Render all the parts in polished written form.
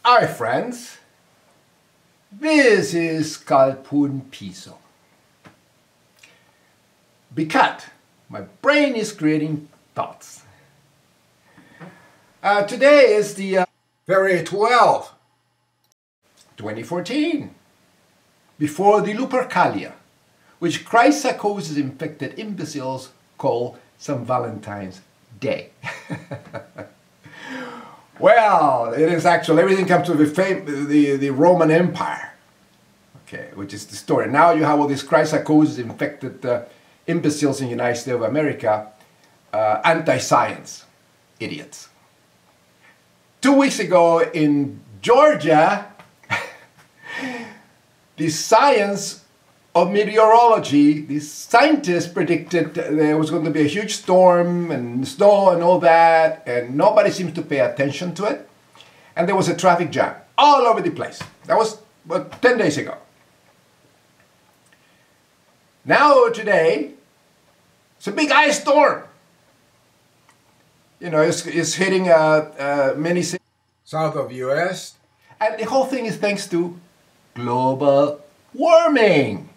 Hi friends, this is Kalpun Piso. Because my brain is creating thoughts. Today is the February 12, 2014, before the Lupercalia, which Christ psychosis infected imbeciles call St. Valentine's Day. Well, it is actually, everything comes to the Roman Empire, okay, which is the story. Now you have all these Christ psychosis infected imbeciles in the United States of America, anti-science idiots. 2 weeks ago in Georgia, the science of meteorology, the scientists predicted there was going to be a huge storm and snow and all that, and nobody seems to pay attention to it. And there was a traffic jam all over the place. That was, what, 10 days ago. Now today, it's a big ice storm. You know, it's hitting many cities south of the US. And the whole thing is thanks to global warming.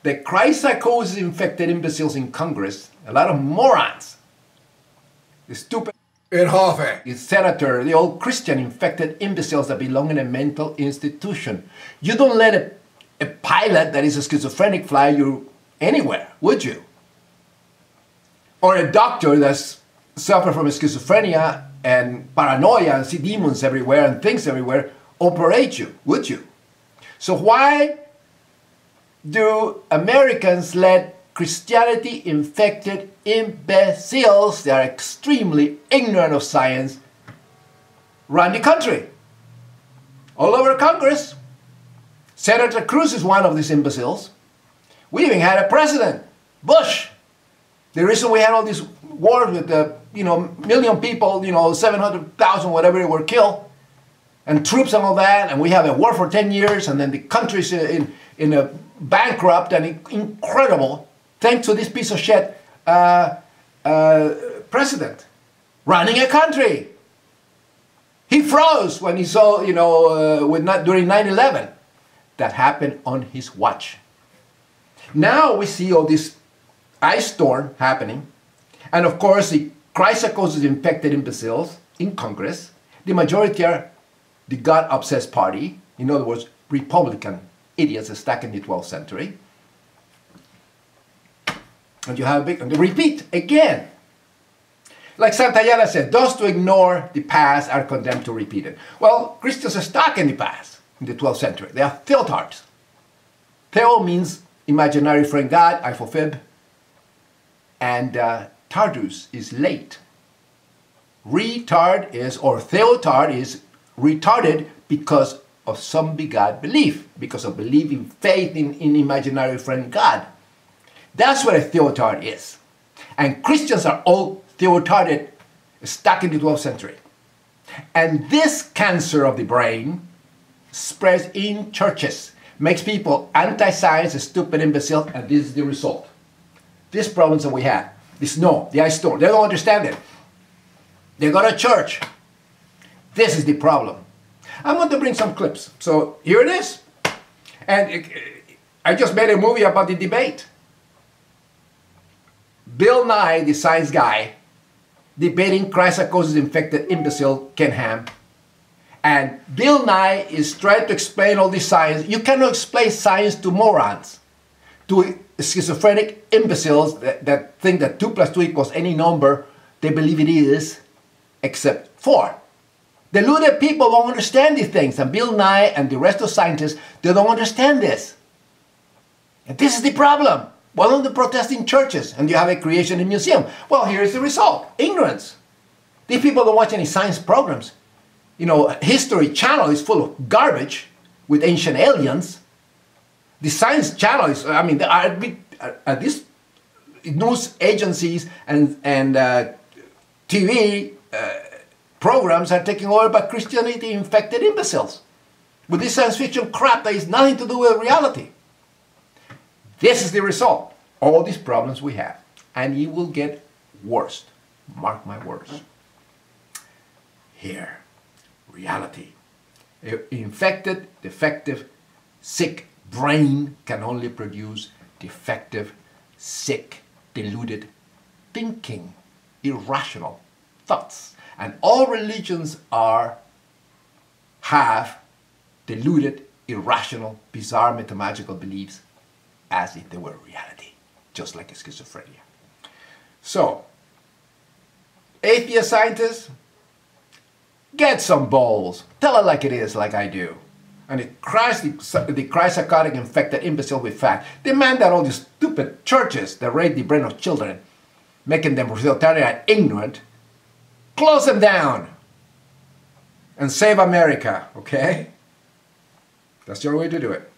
The Christ psychosis infected imbeciles in Congress, a lot of morons, the stupid the senator, the old Christian infected imbeciles that belong in a mental institution. You don't let a pilot that is a schizophrenic fly you anywhere, would you? Or a doctor that's suffer from schizophrenia and paranoia and see demons everywhere and things everywhere operate you, would you? So why do Americans let Christianity-infected imbeciles, they are extremely ignorant of science, run the country? All over Congress. Senator Cruz is one of these imbeciles. We even had a president, Bush. The reason we had all these wars with the, million people, 700,000, whatever, were killed, and troops and all that, and we have a war for 10 years, and then the country's in a bankrupt and incredible, thanks to this piece of shit president running a country. He froze when he saw, during 9/11. That happened on his watch. Now we see all this ice storm happening, and of course the Christ psychosis infected imbeciles in Congress. The majority are the God-obsessed party, in other words, Republican idiots stuck in the 12th century. And you have a big, and they repeat again. Like Santayana said, those who ignore the past are condemned to repeat it. Well, Christians are stuck in the past, in the 12th century. They are theotards. Theo means imaginary friend God, ifofib. And tardus is late. Retard is, or theotard is retarded because of some begot belief, because of believing faith in imaginary friend God. That's what a theotard is. And Christians are all theotarded, stuck in the 12th century. And this cancer of the brain spreads in churches, makes people anti-science, stupid imbeciles, and this is the result. These problems that we have, the snow, the ice storm, they don't understand it. They go to church. This is the problem. I'm going to bring some clips. So here it is. And I just made a movie about the debate. Bill Nye, the science guy, debating Christ psychosis infected imbecile Ken Ham. And Bill Nye is trying to explain all this science. You cannot explain science to morons, to schizophrenic imbeciles that think that 2 + 2 equals any number they believe it is, except 4. Deluded people don't understand these things, and Bill Nye and the rest of scientists, they don't understand this. And this is the problem. Why don't they protest in churches and you have a creation in museum? Well, here's the result. Ignorance. These people don't watch any science programs. History Channel is full of garbage with ancient aliens. The Science Channel is, these news agencies and TV programs are taken over by Christianity-infected imbeciles with this science fiction crap that has nothing to do with reality. This is the result. All these problems we have. And it will get worse. Mark my words. Here, reality Infected, defective, sick brain can only produce defective, sick, deluded thinking, irrational thoughts. And all religions have deluded, irrational, bizarre, mythological beliefs as if they were reality, just like schizophrenia. So, atheist scientists, get some balls. Tell it like it is, like I do. And the Christ-psychotic infected imbecile with fact demand that all these stupid churches that rape the brain of children, making them utilitarian and ignorant, close them down and save America, okay? That's your way to do it.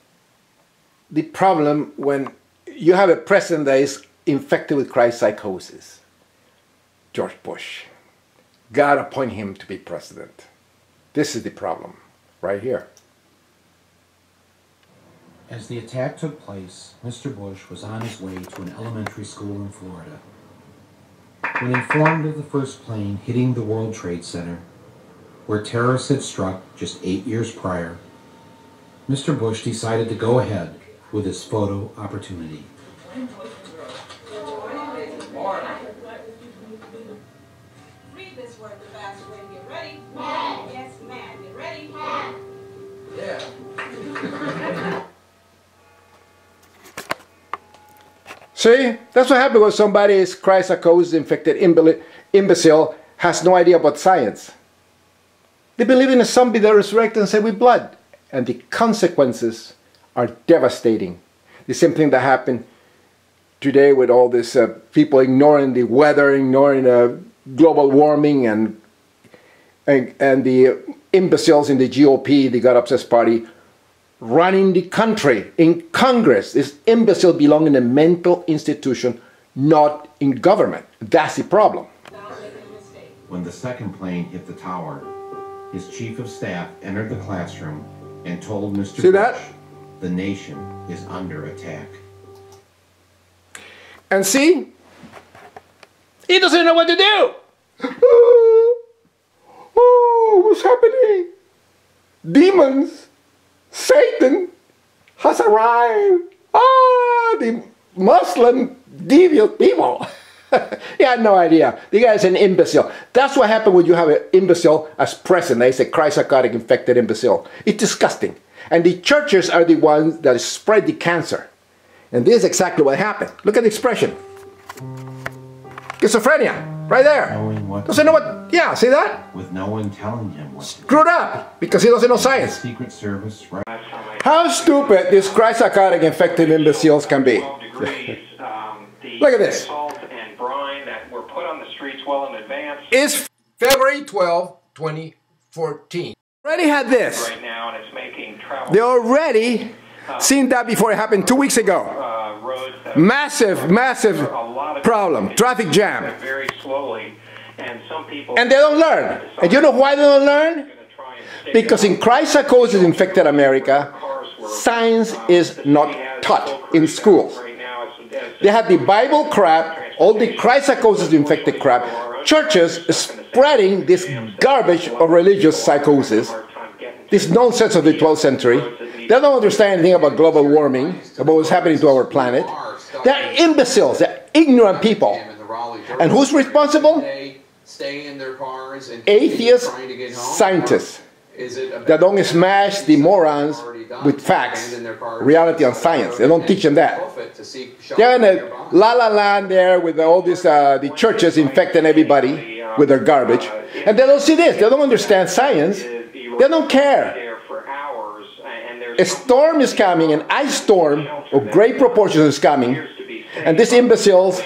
The problem when you have a president that is infected with Christ psychosis, George Bush, God appointed him to be president. This is the problem right here. As the attack took place, Mr. Bush was on his way to an elementary school in Florida. When informed of the first plane hitting the World Trade Center, where terrorists had struck just 8 years prior, Mr. Bush decided to go ahead with his photo opportunity. Read this word the fast way. Get ready? Mad. Yes, mad. Get ready? Mad. Yeah. See? That's what happens when somebody is Christ psychosis infected imbecile, has no idea about science. They believe in a zombie that resurrects and saved with blood. And the consequences are devastating. The same thing that happened today with all these people ignoring the weather, ignoring global warming, and the imbeciles in the GOP, the God Obsessed Party, running the country in Congress. This imbecile belong in a mental institution, not in government. That's the problem. When the second plane hit the tower, his chief of staff entered the classroom and told Mr. Bush, the nation is under attack. And see, he doesn't know what to do. Oh, what's happening? Demons, Satan has arrived. Ah, the Muslim devious people. He had no idea. The guy's an imbecile. That's what happened when you have an imbecile as president. They say Christ psychotic infected imbecile. It's disgusting. And the churches are the ones that spread the cancer. And this is exactly what happened. Look at the expression. Schizophrenia. Right there. Doesn't know what, yeah, see that? With no one telling him what to do. Screwed up because he doesn't know science. Secret Service, right? How stupid these Christ psychotic infected imbeciles can be. Look at this. And brine that were put on the streets well in advance. It's February 12, 2014. Already had this. Right now, and it's making travel. They already seen that before it happened 2 weeks ago. Massive problem. Traffic jam. Very slowly, and some people. And they don't learn. And you know why they don't learn? Because in Christ psychosis infected America, science is not taught in schools. They have the Bible crap, all the Christ psychosis infected crap, churches spreading this garbage of religious psychosis, this nonsense of the 12th century. They don't understand anything about global warming, about what's happening to our planet. They're imbeciles, they're ignorant people. And who's responsible? Atheist scientists that don't smash the morons with facts, reality, and science. They don't teach them that. They're in a la-la land there with all these the churches infecting everybody with their garbage. And they don't see this. They don't understand science. They don't care. A storm is coming, an ice storm of great proportions is coming. And these imbeciles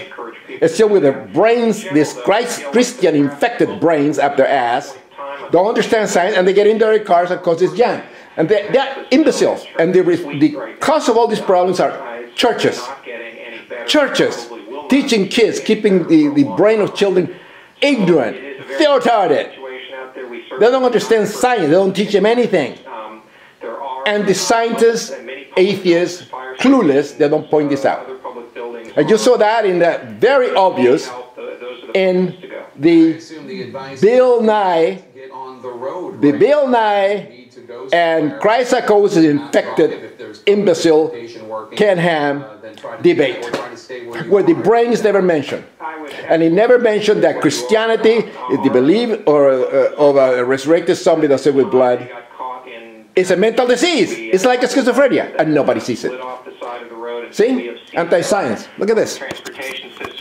are still with their brains, these Christian infected brains up their ass, don't understand science, and they get in their cars and cause this jam. And they're imbeciles. And the cause of all these problems are churches. Churches teaching kids, keeping the brain of children ignorant, retarded. They don't understand science. They don't teach them anything. And the scientists, atheists, clueless, they don't point this out. I just saw that in the very obvious in the Bill Nye and Christ psychosis infected imbecile Ken Ham debate, where the brain is never mentioned. And he never mentioned that Christianity, if the belief of a resurrected zombie that's filled with blood, is a mental disease. It's like a schizophrenia, and nobody sees it. See? Anti-science. Look at this.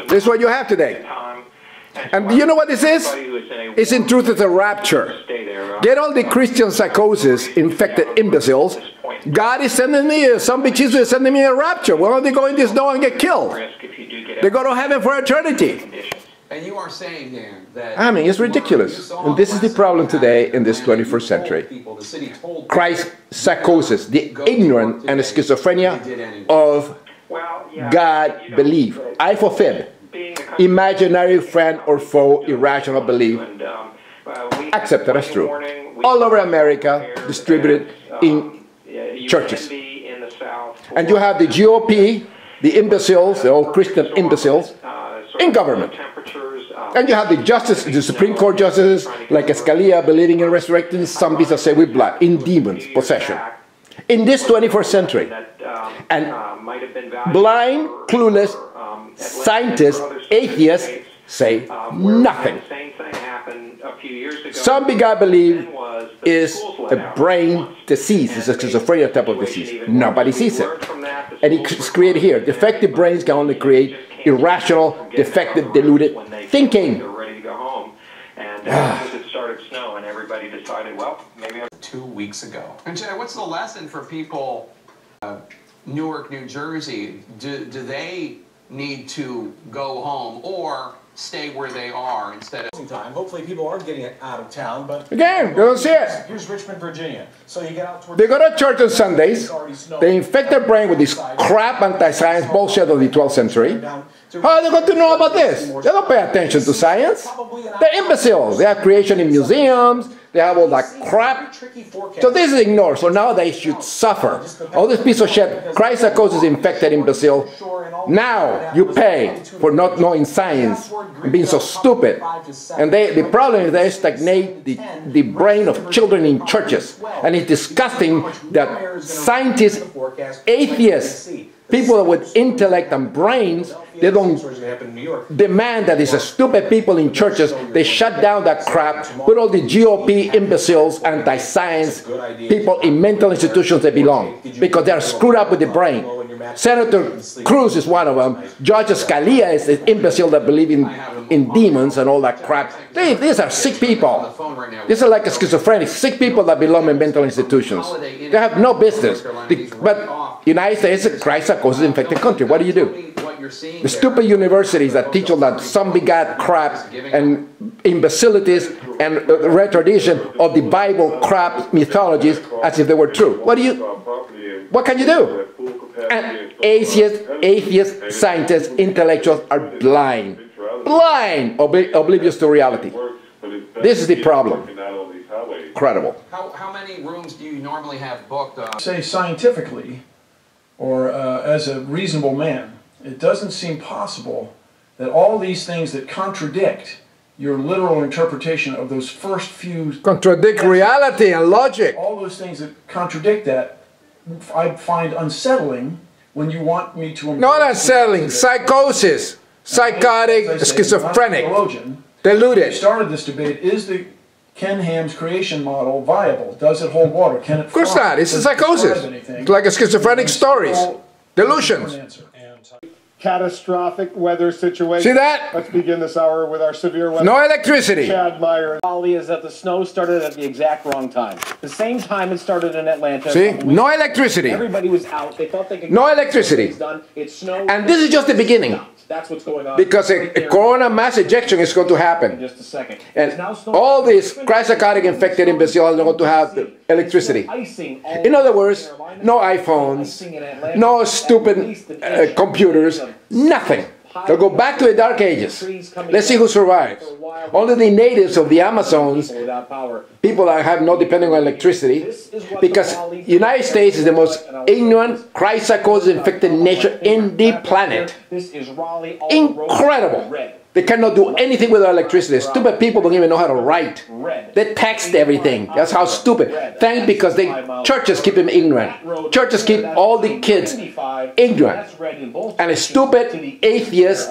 This is what you have today. And do you know what this is? It's in truth it's a rapture. Get all the Christian psychosis infected imbeciles. God is sending me, some bitches is sending me a rapture. Why don't they go in this door and get killed? They go to heaven for eternity. And you are saying, Dan, that I mean, it's ridiculous. And this is the problem today in this 21st century. Christ psychosis, the ignorant and the schizophrenia of God belief. I forbid imaginary friend or foe, irrational belief, accepted as true. All over America, distributed in churches. And you have the GOP, the imbeciles, the old Christian imbeciles, in government. And you have the justice, the Supreme Court justices, like Scalia, believing in resurrecting zombies that say with blood, in demons, possession. In this 21st century, and blind, clueless scientists, atheists, say nothing. Zombie God belief is a brain disease. It's a schizophrenia type of disease. Nobody sees it. And it's created here. Defective brains can only create irrational, defective, deluded thinking. It started snowing, and everybody decided, well, maybe 2 weeks ago. And Jay, what's the lesson for people, Newark, New Jersey? Do they need to go home or stay where they are instead of time? Hopefully people aren't getting out of town, but again, you don't see it. Here's Richmond, Virginia. So you get out towards they go to church on Sundays, they infect their brain with this crap anti-science bullshit of the 12th century. How are they going to know about this? They don't pay attention to science. They're imbeciles. They have creation in museums. They have all that crap. So this is ignored. So now they should suffer. All this piece of shit, Christ psychosis infected imbecile. Now you pay for not knowing science and being so stupid. And the problem is they stagnate the brain of children in churches. And it's disgusting that scientists, atheists, people with intellect and brains, they don't demand that it's a stupid people in churches. They shut down that crap, put all the GOP imbeciles, anti-science people in mental institutions they belong, because they are screwed up with the brain. Senator Cruz is one of them. Judge Scalia is an imbecile that believe in demons and all that crap. These are sick people. These are like a schizophrenic, sick people that belong in mental institutions. They have no business. But United States is a Christ psychosis infected country. What do you do? The stupid universities that teach all that zombie god crap and imbecilities and retradition of the Bible crap mythologies as if they were true. What can you do? And atheists, scientists, intellectuals are blind. Blind, oblivious to reality. This is the problem. Incredible. How many rooms do you normally have booked? Say scientifically, or as a reasonable man, it doesn't seem possible that all these things that contradict your literal interpretation of those first few... Contradict reality and logic. All those things that contradict that, I find unsettling when you want me to... Not unsettling, psychosis, psychotic, schizophrenic, deluded. We started this debate, is the Ken Ham's creation model viable? Does it hold water? Can it... Of course not, it's a psychosis. It's like a schizophrenic stories, delusions. Catastrophic weather situation. See that? Let's begin this hour with our severe weather. No electricity. Chad Meyer. Is that the snow started at the exact wrong time. The same time it started in Atlanta. See? No electricity. Everybody was out. They thought they could no electricity. Done. It snowed. And this is just the beginning. That's what's going on. Because a corona mass ejection is going to happen. In just a second. And all these Christ-psychotic infected imbeciles are going to have electricity. In other words, no iPhones, no stupid computers, nothing. They'll go back to the Dark Ages. Let's see who survives. Only the natives of the Amazons, people that have no depending on electricity, because the United States is the most ignorant, Christ psychosis infected nation in the planet. Incredible. They cannot do anything with electricity. Stupid people don't even know how to write. They text everything. That's how stupid. Thank because churches keep them ignorant. Churches keep all the kids ignorant. And a stupid atheist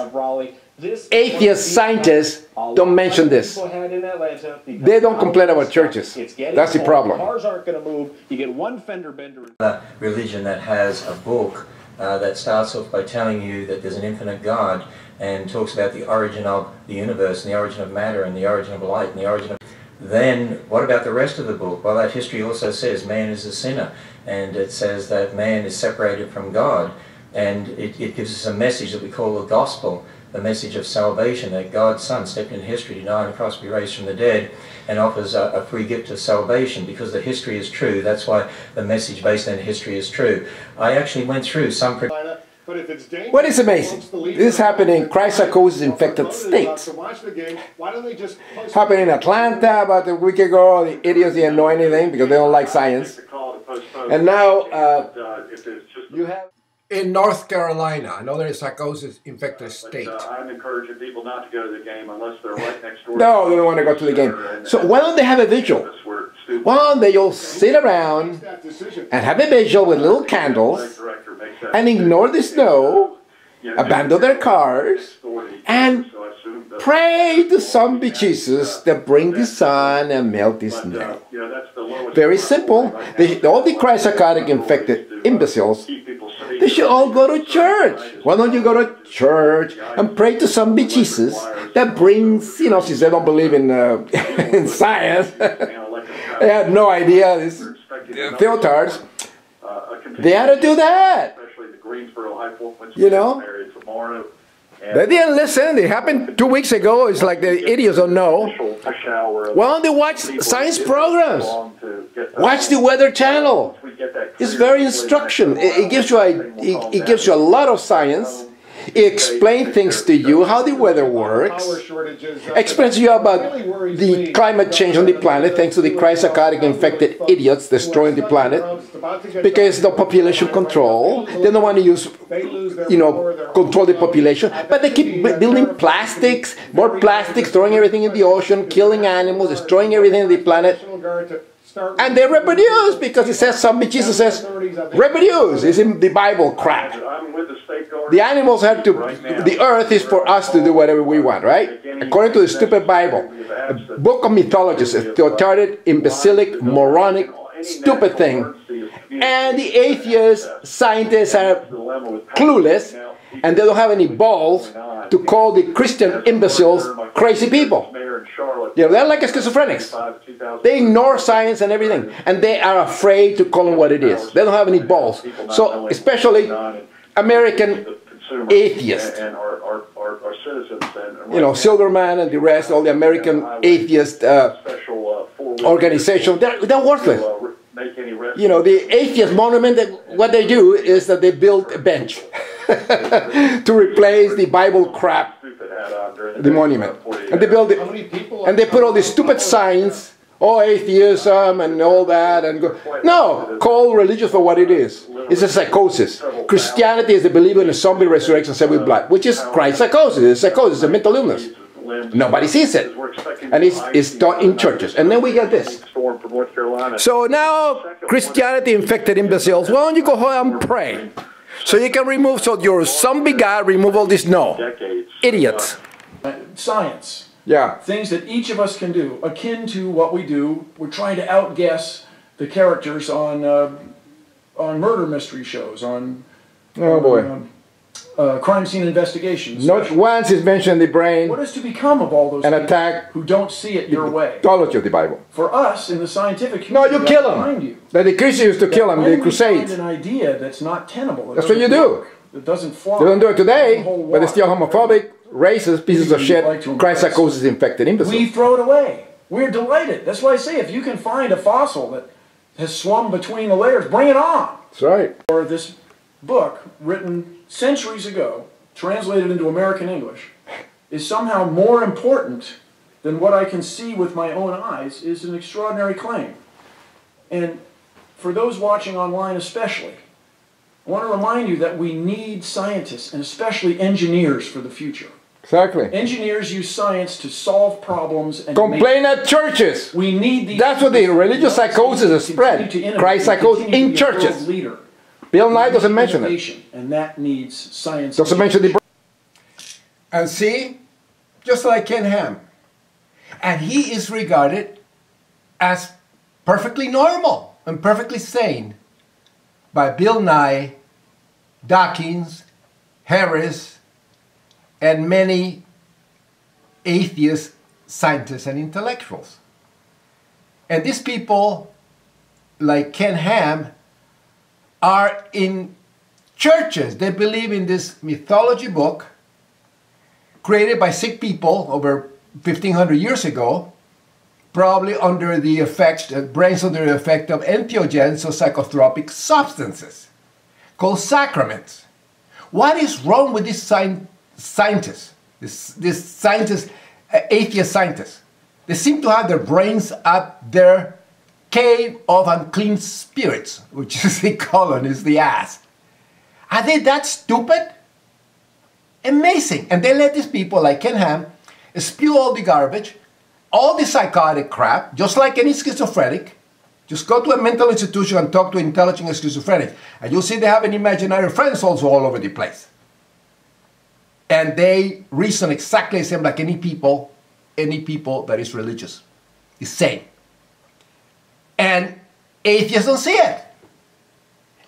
scientists don't mention this. They don't complain about churches. That's the problem. Cars aren't going to move. You get one fender bender. A religion that has a book that starts off by telling you that there's an infinite God and talks about the origin of the universe and the origin of matter and the origin of light and the origin of... Then what about the rest of the book? Well, that history also says man is a sinner, and it says that man is separated from God, and it gives us a message that we call the gospel, the message of salvation, that God's Son stepped into history to die on the cross, be raised from the dead, and offers a free gift of salvation because the history is true. That's why the message based on history is true. I actually went through some... What is amazing? This happened in Christ-psychosis-infected states. Happened in Atlanta about a week ago. The idiots didn't know anything because they don't like science. And now you have in North Carolina, another psychosis-infected state. I'm encouraging people not to go to the game unless they're right next door. No, they don't want to go to the game. So why don't they have a vigil? Why don't they all sit around and have a vigil with little candles and ignore the snow, abandon their cars, and pray to zombie Jesus that bring the sun and melt the snow. Very simple. All the Christ-psychotic infected imbeciles, they should all go to church. Why don't you go to church and pray to zombie Jesus that brings, you know, since they don't believe in, in science, they have no idea, these theotards, they had to do that. You know? They didn't listen. It happened 2 weeks ago. It's like the idiots don't know. Why don't they watch science programs? Watch the Weather Channel. It's very instruction. It gives you a lot of science. It explains things to you, how the weather works. Explains to you about the climate change on the planet, thanks to the Christ-psychotic infected idiots destroying the planet. Because the population control. They don't want to use, you know, control the population. But they keep building plastics, more plastics, throwing everything in the ocean, killing animals, destroying everything on the planet. And they reproduce because it says, somebody, Jesus says, reproduce. It's in the Bible crap. The animals have to, the earth is for us to do whatever we want, right? According to the stupid Bible. A book of mythologists, a retarded, imbecilic, moronic, stupid thing. And the atheist scientists are clueless, and they don't have any balls to call the Christian imbeciles crazy people. You know, they're like schizophrenics. They ignore science and everything, and they are afraid to call them what it is. They don't have any balls. So, especially American atheists, you know, Silverman and the rest, all the American atheist organizations, they're worthless. You know, the atheist monument, what they do is that they build a bench to replace the Bible crap, the monument. And they build it, and they put all these stupid signs, oh, atheism and all that, and go. No, call religion for what it is. It's a psychosis. Christianity is the belief in a zombie resurrection set with blood, which is Christ psychosis. It's psychosis, it's a mental illness. Nobody sees it. And it's taught in churches. And then we get this. So now, Christianity infected imbeciles, why don't you go home and pray? So you can remove, so your zombie God remove all this no. Idiots. Science. Yeah. Things that each of us can do, akin to what we do. We're trying to outguess the characters on murder mystery shows, on crime scene investigations. Not once is mentioned the brain. What is to become of all those people who don't see it your way? Theology of the Bible. For us in the scientific community, no, you kill them. The Christians used to kill them. The Crusades. An idea that's not tenable. That's what you do. It doesn't fly. They don't do it today, but they're still homophobic, racist, pieces of shit, Christ psychosis infected imbeciles. We throw it away. We're delighted. That's why I say if you can find a fossil that has swum between the layers, bring it on. That's right. Or this book written centuries ago, translated into American English, is somehow more important than what I can see with my own eyes is an extraordinary claim. And for those watching online especially, I want to remind you that we need scientists and especially engineers for the future. Exactly. Engineers use science to solve problems and complain at churches. We need these. That's what the religious psychosis has spread. Christ psychosis in churches. Bill Nye doesn't mention it. And that needs science. Doesn't mention the. And see, just like Ken Ham. And he is regarded as perfectly normal and perfectly sane by Bill Nye, Dawkins, Harris, and many atheist scientists and intellectuals. And these people, like Ken Ham, are in churches. They believe in this mythology book created by sick people over 1,500 years ago, probably under the effect, brains under the effect of entheogens or psychotropic substances, called sacraments. What is wrong with these scientists, these scientists, atheist scientists? They seem to have their brains at their cave of unclean spirits, which is the colon, is the ass. Are they that stupid? Amazing. And they let these people like Ken Ham spew all the garbage, all the psychotic crap, just like any schizophrenic. Just go to a mental institution and talk to intelligent schizophrenics, and you'll see they have an imaginary friends also all over the place. And they reason exactly the same like any people that is religious, is sane. And atheists don't see it.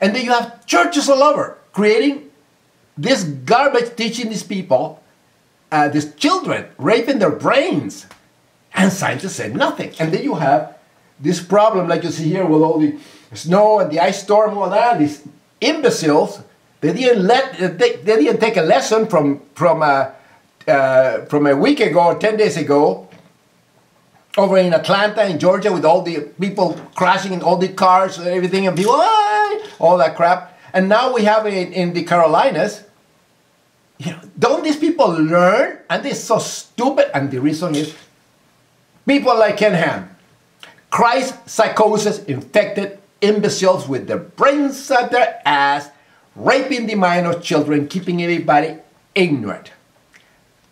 And then you have churches all over creating this garbage, teaching these people, these children, raping their brains. And scientists said nothing. And then you have this problem, like you see here, with all the snow and the ice storm and all that. These imbeciles, they didn't take a lesson from a week ago or 10 days ago over in Atlanta, in Georgia, with all the people crashing in all the cars and everything, and people, all that crap. And now we have it in the Carolinas. You know, don't these people learn? And they're so stupid. And the reason is people like Ken Ham, Christ psychosis infected imbeciles with their brains at their ass, raping the mind of children, keeping everybody ignorant.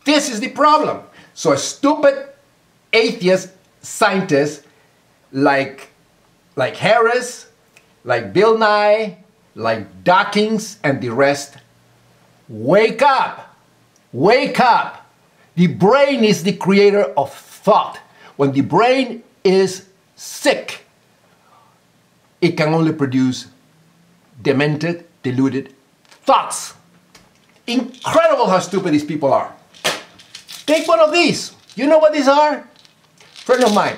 This is the problem. So a stupid atheist scientists like Harris, like Bill Nye, like Dawkins, and the rest, wake up. Wake up. The brain is the creator of thought. When the brain is sick, it can only produce demented, deluded thoughts. Incredible how stupid these people are. Take one of these. You know what these are? Friend of mine,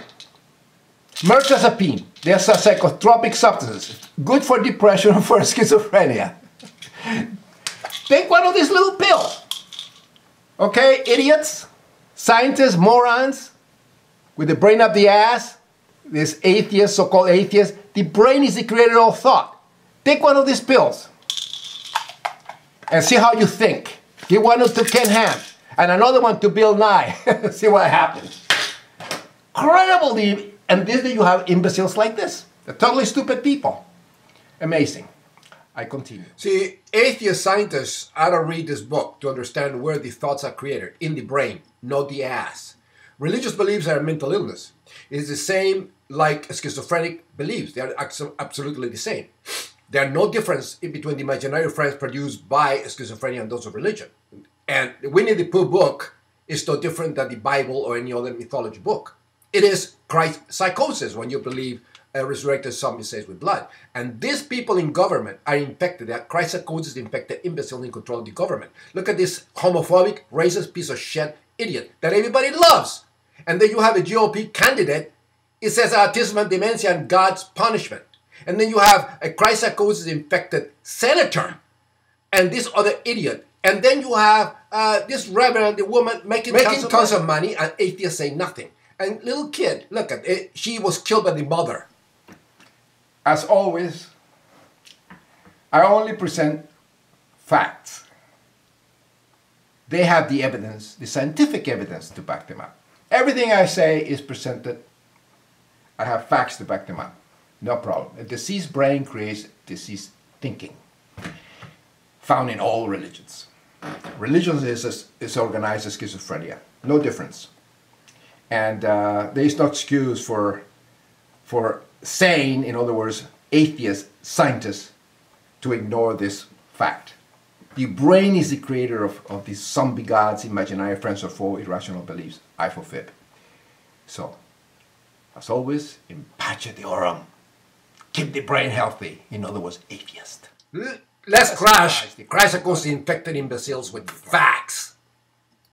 mirtazapine. They're psychotropic substances. Good for depression and for schizophrenia. Take one of these little pills. Okay, idiots, scientists, morons, with the brain up the ass, this atheist, so-called atheist. The brain is the creator of thought. Take one of these pills and see how you think. Give one to Ken Ham and another one to Bill Nye. See what happens. Incredible. And this day you have imbeciles like this. They're totally stupid people. Amazing. I continue. See, atheist scientists ought to read this book to understand where the thoughts are created, in the brain, not the ass. Religious beliefs are a mental illness. It is the same like schizophrenic beliefs. They are absolutely the same. There are no difference between the imaginary friends produced by schizophrenia and those of religion. And the Winnie the Pooh book is no different than the Bible or any other mythology book. It is Christ psychosis when you believe a resurrected zombie says with blood. And these people in government are infected. They are Christ psychosis infected imbeciles in control of the government. Look at this homophobic, racist piece of shit idiot that everybody loves. And then you have a GOP candidate. It says autism and dementia and God's punishment. And then you have a Christ psychosis infected senator and this other idiot. And then you have this reverend, the woman making tons of money, and atheists say nothing. And little kid, look at it, she was killed by the mother. As always, I only present facts. They have the evidence, the scientific evidence to back them up. Everything I say is presented. I have facts to back them up. No problem. A diseased brain creates diseased thinking, found in all religions. Religion is organized as schizophrenia. No difference. And there is no excuse for sane, in other words, atheist scientists to ignore this fact. The brain is the creator of these zombie gods, imaginary friends or foe, irrational beliefs, I for fib. So, as always, in pace deorum. Keep the brain healthy, in other words, atheist. Let's crush the chrysocose infected imbeciles with facts.